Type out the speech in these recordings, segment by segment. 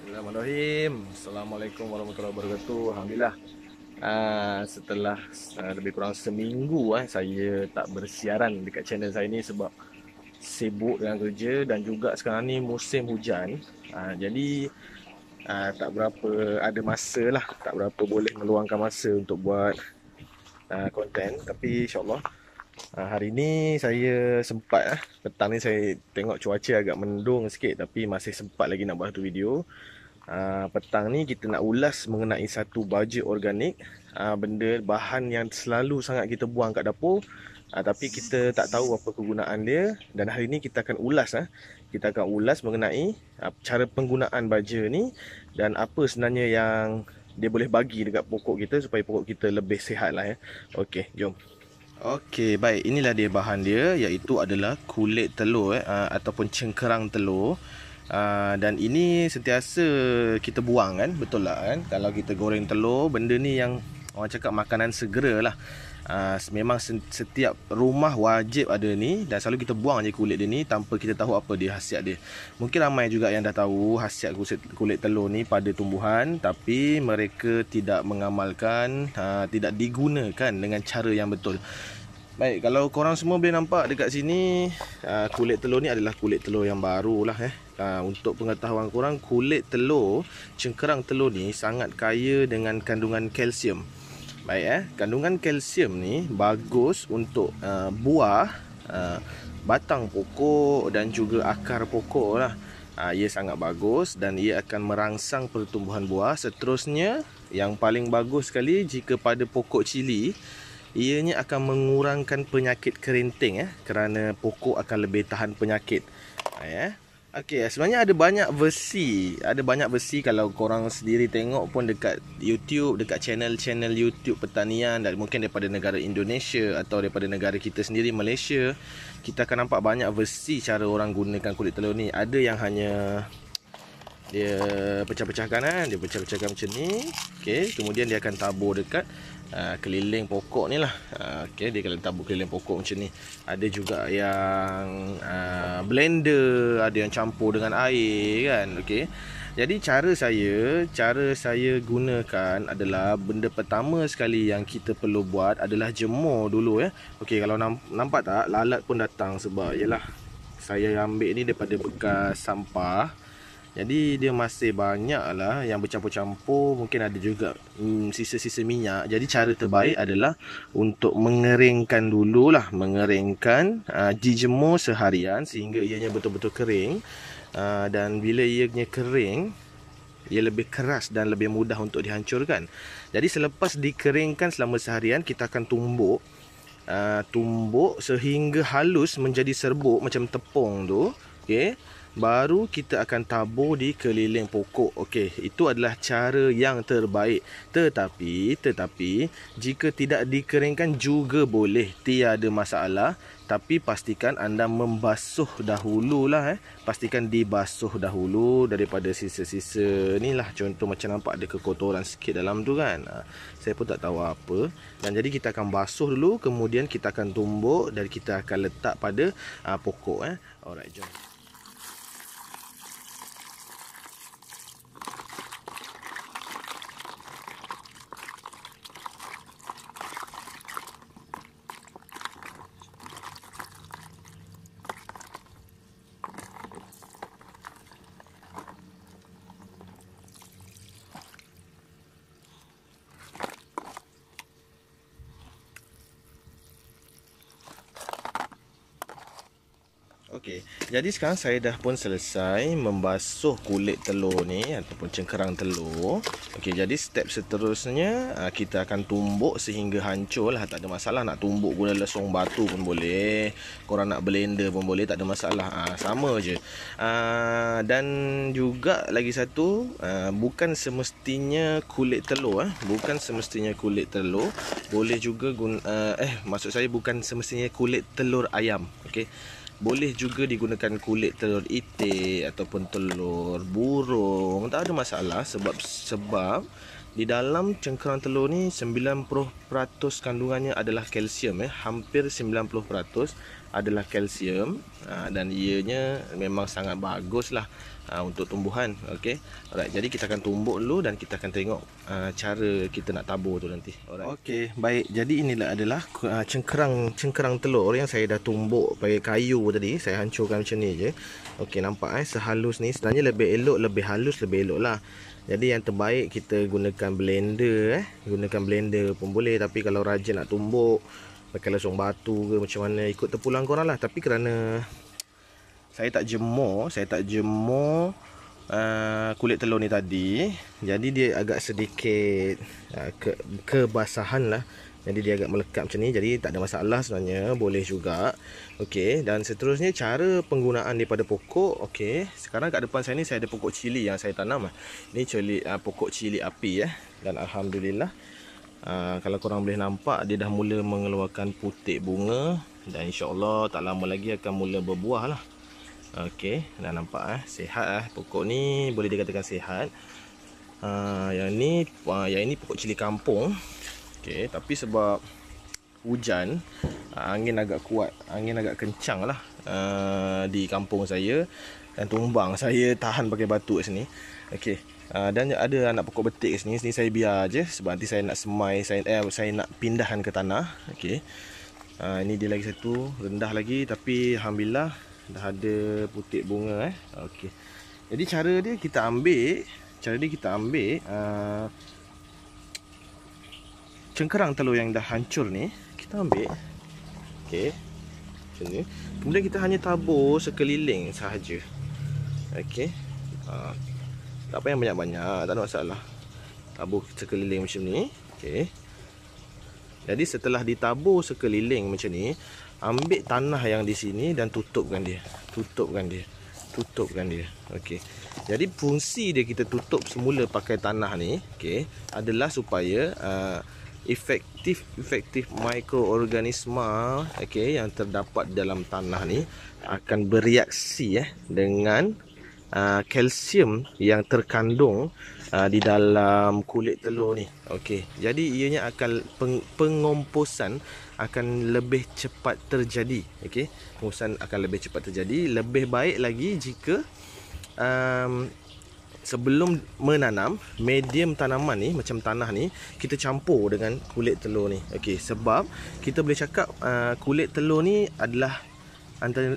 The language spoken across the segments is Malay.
Bismillahirrahmanirrahim. Assalamualaikum warahmatullahi wabarakatuh. Alhamdulillah. Setelah lebih kurang seminggu saya tak bersiaran dekat channel saya ni sebab sibuk dengan kerja dan juga sekarang ni musim hujan. Jadi tak berapa ada masa lah, tak berapa boleh meluangkan masa untuk buat konten. Tapi insyaAllah hari ni saya sempat petang ni saya tengok cuaca agak mendung sikit tapi masih sempat lagi nak buat satu video. Petang ni kita nak ulas mengenai satu baja organik, benda bahan yang selalu sangat kita buang kat dapur, tapi kita tak tahu apa kegunaan dia. Dan hari ni kita akan ulas mengenai cara penggunaan baja ni dan apa sebenarnya yang dia boleh bagi dekat pokok kita supaya pokok kita lebih sihat lah ya. Okey, jom. Okey, baik, inilah dia bahan dia, iaitu adalah kulit telur ataupun cengkerang telur. Dan ini sentiasa kita buang kan, betul lah kan. Kalau kita goreng telur, benda ni yang orang cakap makanan segera lah. Memang setiap rumah wajib ada ni, dan selalu kita buang je kulit dia ni tanpa kita tahu apa dia khasiat dia. Mungkin ramai juga yang dah tahu khasiat kulit telur ni pada tumbuhan, tapi mereka tidak mengamalkan, tidak digunakan dengan cara yang betul. Baik, kalau korang semua boleh nampak dekat sini, kulit telur ni adalah kulit telur yang baru lah Untuk pengetahuan korang, kulit telur, cengkerang telur ni sangat kaya dengan kandungan kalsium. Baik, kandungan kalsium ni bagus untuk buah, batang pokok dan juga akar pokok lah. Ia sangat bagus dan ia akan merangsang pertumbuhan buah. Seterusnya, yang paling bagus sekali jika pada pokok cili, ianya akan mengurangkan penyakit kerinting kerana pokok akan lebih tahan penyakit. Okey, sebenarnya ada banyak versi kalau korang sendiri tengok pun dekat YouTube, dekat channel-channel YouTube pertanian, dan mungkin daripada negara Indonesia atau daripada negara kita sendiri Malaysia, kita akan nampak banyak versi cara orang gunakan kulit telur ni. Ada yang hanya dia pecah-pecahkan dia pecah-pecahkan macam ni. Okey, kemudian dia akan tabur dekat keliling pokok ni lah. Okey, dia akan tabur keliling pokok macam ni. Ada juga yang blender, ada yang campur dengan air kan. Okey, jadi cara saya gunakan adalah, benda pertama sekali yang kita perlu buat adalah jemur dulu Okey, kalau nampak tak, lalat pun datang sebab yalah saya ambil ni daripada bekas sampah. Jadi dia masih banyak lah yang bercampur-campur. Mungkin ada juga sisa-sisa minyak. Jadi cara terbaik adalah untuk mengeringkan dululah. Mengeringkan, dijemur seharian sehingga ianya betul-betul kering. Dan bila ianya kering, ia lebih keras dan lebih mudah untuk dihancurkan. Jadi selepas dikeringkan selama seharian, kita akan tumbuk. Tumbuk sehingga halus menjadi serbuk macam tepung tu. Okey, baru kita akan tabur di keliling pokok. Okey, itu adalah cara yang terbaik. Tetapi jika tidak dikeringkan juga boleh, tiada masalah. Tapi pastikan anda membasuh dahululah Pastikan dibasuh dahulu daripada sisa-sisa ni lah. Contoh macam nampak ada kekotoran sikit dalam tu kan. Saya pun tak tahu apa. Dan jadi kita akan basuh dulu, kemudian kita akan tumbuk dan kita akan letak pada pokok Alright, jom. Okey, jadi sekarang saya dah pun selesai membasuh kulit telur ni ataupun cengkerang telur. Okey, jadi step seterusnya kita akan tumbuk sehingga hancur lah. Tak ada masalah, nak tumbuk guna lesung batu pun boleh, korang nak blender pun boleh, tak ada masalah. Sama je. Dan juga lagi satu, bukan semestinya kulit telur bukan semestinya kulit telur, boleh juga maksud saya bukan semestinya kulit telur ayam. Okey, boleh juga digunakan kulit telur itik ataupun telur burung, tak ada masalah. Sebab di dalam cengkerang telur ni 90% kandungannya adalah kalsium hampir 90% adalah kalsium. Dan ianya memang sangat bagus lah untuk tumbuhan. Okey. Alright, jadi kita akan tumbuk dulu dan kita akan tengok cara kita nak tabur tu nanti. Alright. Okey, baik. Jadi inilah adalah cengkerang telur yang saya dah tumbuk pakai kayu tadi. Saya hancurkan macam ni je. Okey, nampak sehalus ni. Sebenarnya lebih elok, lebih halus lebih elok lah. Jadi yang terbaik kita gunakan blender. Gunakan blender pun boleh, tapi kalau rajin nak tumbuk pakai lesung batu ke macam mana, ikut terpulang korang lah. Tapi kerana saya tak jemur kulit telur ni tadi, jadi dia agak sedikit kebasahan lah. Jadi dia agak melekat macam ni. Jadi tak ada masalah sebenarnya, boleh juga. Okey, dan seterusnya cara penggunaan daripada pokok. Okey, sekarang kat depan saya ni saya ada pokok cili yang saya tanam. Ni pokok cili api dan alhamdulillah, kalau korang boleh nampak, dia dah mula mengeluarkan putik bunga dan insya-Allah tak lama lagi akan mula berbuah lah. Okey, dah nampak sihat pokok ni, boleh dikatakan sihat. Yang ini pokok cili kampung. Okey, tapi sebab hujan, angin agak kuat, angin agak kencang lah di kampung saya, dan tumbang. Saya tahan pakai batu kat sini. Okey, dan ada anak pokok betik kat sini. Sini saya biar je sebab nanti saya nak semai, saya nak pindahkan ke tanah. Okey, ini dia lagi satu, rendah lagi, tapi alhamdulillah dah ada putik bunga. Okey, jadi cara dia kita ambil cengkerang telur yang dah hancur ni, kita ambil. Okey, macam ni. Kemudian kita hanya tabur sekeliling sahaja. Okey, tak payah banyak-banyak, tak ada masalah. Tabur sekeliling macam ni. Okey, jadi setelah ditabur sekeliling macam ni, ambil tanah yang di sini dan tutupkan dia. Okey, jadi fungsi dia kita tutup semula pakai tanah ni, okey, adalah supaya efektif mikroorganisma, okey, yang terdapat dalam tanah ni akan bereaksi dengan kalsium yang terkandung di dalam kulit telur ni. Okey, jadi ianya akan pengomposan akan lebih cepat terjadi. Okey, pengomposan akan lebih cepat terjadi. Lebih baik lagi jika sebelum menanam, medium tanaman ni macam tanah ni kita campur dengan kulit telur ni. Okey, sebab kita boleh cakap kulit telur ni adalah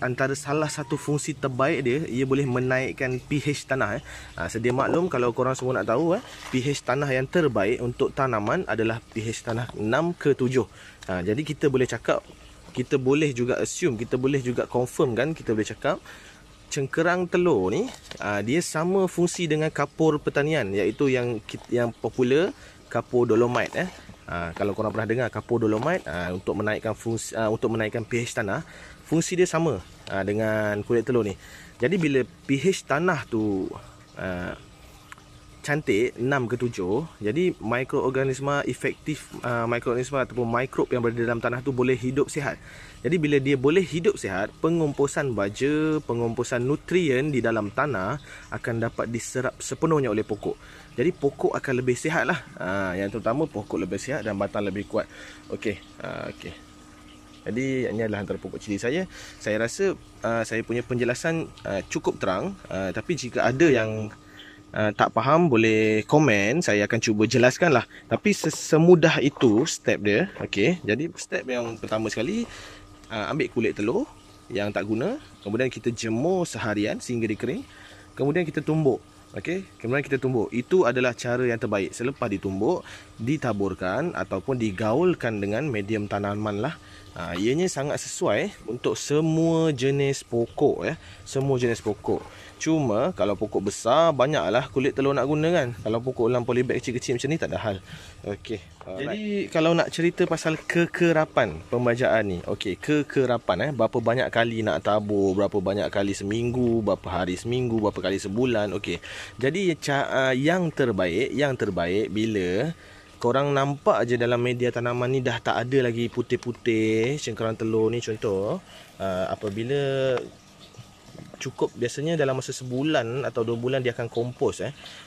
antara salah satu fungsi terbaik dia. Ia boleh menaikkan pH tanah. Sedia maklum, kalau korang semua nak tahu, pH tanah yang terbaik untuk tanaman adalah pH tanah 6 ke 7. Jadi kita boleh cakap, kita boleh juga assume, kita boleh juga confirm kan, kita boleh cakap cengkerang telur ni dia sama fungsi dengan kapur pertanian, iaitu yang popular, kapur dolomite. Kalau korang pernah dengar kapur dolomite, untuk menaikkan pH tanah, fungsi dia sama dengan kulit telur ni. Jadi bila pH tanah tu cantik 6 ke 7, jadi mikroorganisma mikroorganisma ataupun mikrob yang berada dalam tanah tu boleh hidup sihat. Jadi bila dia boleh hidup sihat, pengomposan baja, pengomposan nutrien di dalam tanah akan dapat diserap sepenuhnya oleh pokok. Jadi pokok akan lebih sihat lah. Yang terutama pokok lebih sihat dan batang lebih kuat. Okey, okey. Jadi ini adalah antara pokok cili saya. Saya rasa saya punya penjelasan cukup terang. Tapi jika ada yang tak faham, boleh komen, saya akan cuba jelaskan lah. Tapi semudah itu step dia. Okey, jadi step yang pertama sekali, ambil kulit telur yang tak guna, kemudian kita jemur seharian sehingga dia kering, kemudian kita tumbuk. Okey, kemudian kita tumbuk. Itu adalah cara yang terbaik. Selepas ditumbuk, ditaburkan ataupun digaulkan dengan medium tanaman lah. Ianya sangat sesuai untuk semua jenis pokok, semua jenis pokok. Cuma kalau pokok besar, banyaklah kulit telur nak guna kan. Kalau pokok dalam polybag kecil-kecil macam ni, tak ada hal. Okey. Jadi kalau nak cerita pasal kekerapan pembajaan ni, okey, kekerapan berapa banyak kali nak tabur, berapa banyak kali seminggu, berapa hari seminggu, berapa kali sebulan. Okey. Jadi yang terbaik bila korang nampak je dalam media tanaman ni dah tak ada lagi putih-putih cengkerang telur ni, contoh apabila cukup, biasanya dalam masa sebulan atau 2 bulan dia akan kompos.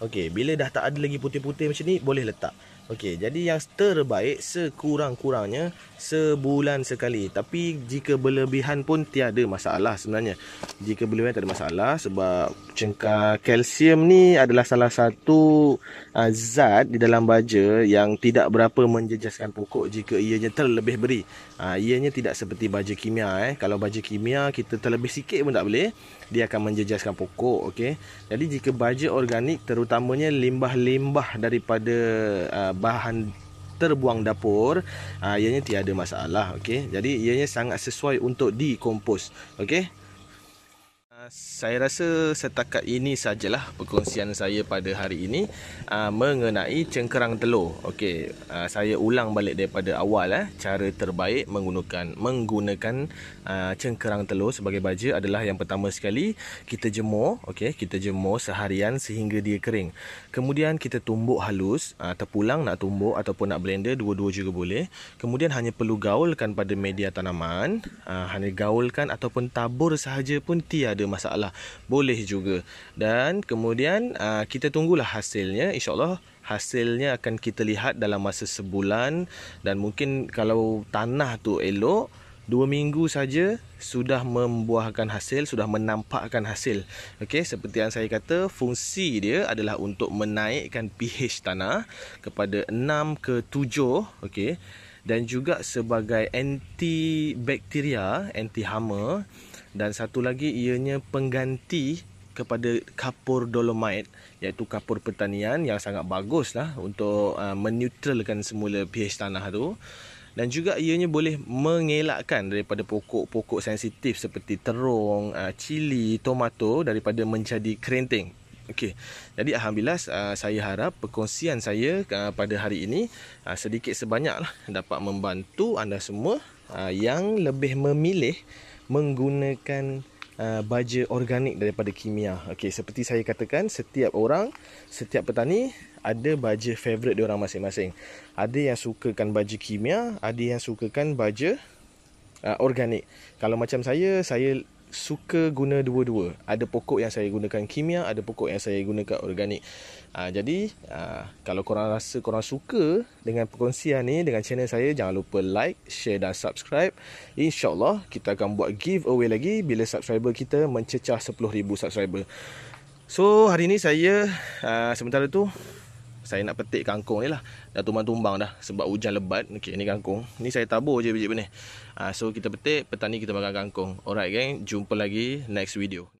Okey, bila dah tak ada lagi putih-putih macam ni, boleh letak. Okey, jadi yang terbaik sekurang-kurangnya sebulan sekali. Tapi jika berlebihan pun tiada masalah sebenarnya. Jika berlebihan tak ada masalah sebab cengkar kalsium ni adalah salah satu zat di dalam baja yang tidak berapa menjejaskan pokok jika ianya terlebih beri. Ianya tidak seperti baja kimia. Kalau baja kimia kita terlebih sikit pun tak boleh, dia akan menjejaskan pokok. Okey. Jadi jika baja organik, terutamanya limbah-limbah daripada bahan terbuang dapur, ianya tiada masalah. Okey. Jadi ianya sangat sesuai untuk dikompos. Okey. Saya rasa setakat ini sajalah perkongsian saya pada hari ini mengenai cengkerang telur. Okey, saya ulang balik daripada awal. Cara terbaik menggunakan cengkerang telur sebagai baja adalah yang pertama sekali kita jemur. Okey, kita jemur seharian sehingga dia kering. Kemudian kita tumbuk halus, terpulang nak tumbuk ataupun nak blender, dua-dua juga boleh. Kemudian hanya perlu gaulkan pada media tanaman, hanya gaulkan ataupun tabur sahaja pun tiada masalah, boleh juga. Dan kemudian kita tunggulah hasilnya. InsyaAllah hasilnya akan kita lihat dalam masa sebulan. Dan mungkin kalau tanah tu elok, 2 minggu saja sudah membuahkan hasil, sudah menampakkan hasil. Okey, seperti yang saya kata, fungsi dia adalah untuk menaikkan pH tanah kepada 6 ke 7. Okey, dan juga sebagai anti bakteria, anti hama. Dan satu lagi, ianya pengganti kepada kapur dolomite, iaitu kapur pertanian yang sangat bagus lah untuk meneutralkan semula pH tanah tu. Dan juga ianya boleh mengelakkan daripada pokok-pokok sensitif seperti terung, cili, tomato daripada menjadi kerinting. Okey. Jadi alhamdulillah, saya harap perkongsian saya pada hari ini sedikit sebanyaklah dapat membantu anda semua yang lebih memilih menggunakan baja organik daripada kimia. Okey, seperti saya katakan, setiap orang, setiap petani ada baja favourite dia orang masing-masing. Ada yang sukakan baja kimia, ada yang sukakan baja organik. Kalau macam saya suka guna dua-dua. Ada pokok yang saya gunakan kimia, ada pokok yang saya gunakan organik. Jadi kalau korang rasa korang suka dengan perkongsian ni, dengan channel saya, jangan lupa like, share dan subscribe. InsyaAllah kita akan buat giveaway lagi bila subscriber kita mencecah 10,000 subscriber. So hari ni saya sementara tu saya nak petik kangkung ni lah. Dah tumbang-tumbang dah sebab hujan lebat. Okey, ni kangkung. Ni saya tabur je biji benih. So kita petik, petani kita makan kangkung. Alright gang, jumpa lagi next video.